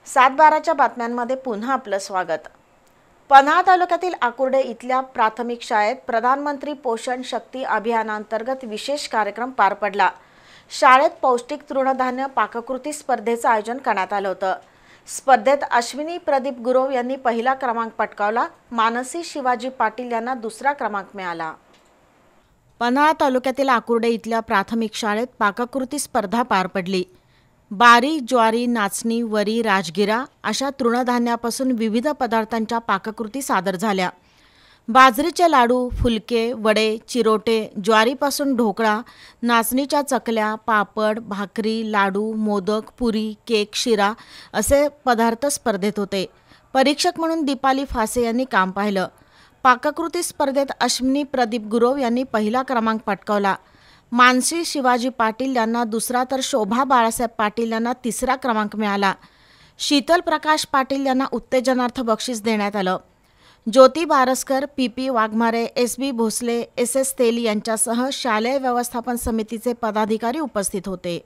7/12च्या बातम्यांमध्ये पुन्हा आपलं स्वागत। पन्हाळा तालुक्यातील आकुर्डे इथल्या प्राथमिक शाळेत प्रधानमंत्री पोषण शक्ती अभियानांतर्गत विशेष कार्यक्रम पार पडला। शाळेत पौष्टिक तृणधान्य पाककृती स्पर्धेचं आयोजन करण्यात आलं होतं। स्पर्धेत अश्विनी प्रदीप गुरव यांनी पहिला क्रमांक पटकावला। मानसी शिवाजी पाटील यांना दुसरा क्रमांक मिळाला। पन्हाळा तालुक्यातील आकुर्डे इथल्या प्राथमिक शाळेत पाककृती स्पर्धा पार पडली। बारी, ज्वारी, नाचणी, वरी, राजगिरा अशा तृणधान्यापासून विविध पदार्थांच्या पाककृती सादर झाल्या। बाजरीचे लाडू, फुलके, वडे, चिरोटे, ज्वारीपासून ढोकळा, नाचणीच्या चकल्या, पापड, भाकरी, लाडू, मोदक, पुरी, केक, शिरा असे पदार्थ स्पर्धेत होते। परीक्षक म्हणून दीपाली फासे यांनी काम पाहिलं। पाककृती स्पर्धेत अश्विनी प्रदीप गुरव यांनी पहिला क्रमांक पटकावला। मानसी शिवाजी पाटील यांना दुसरा तर शोभा बाळासाहेब पाटील यांना तिसरा क्रमांक मिळाला। शीतल प्रकाश पाटील यांना उत्तेजनार्थ बक्षीस देण्यात आलं। Jyoti Baraskar, P Waghmare, SB Bhosale, SS Teli यांच्यासह शालेय व्यवस्थापन समितीचे पदाधिकारी उपस्थित होते।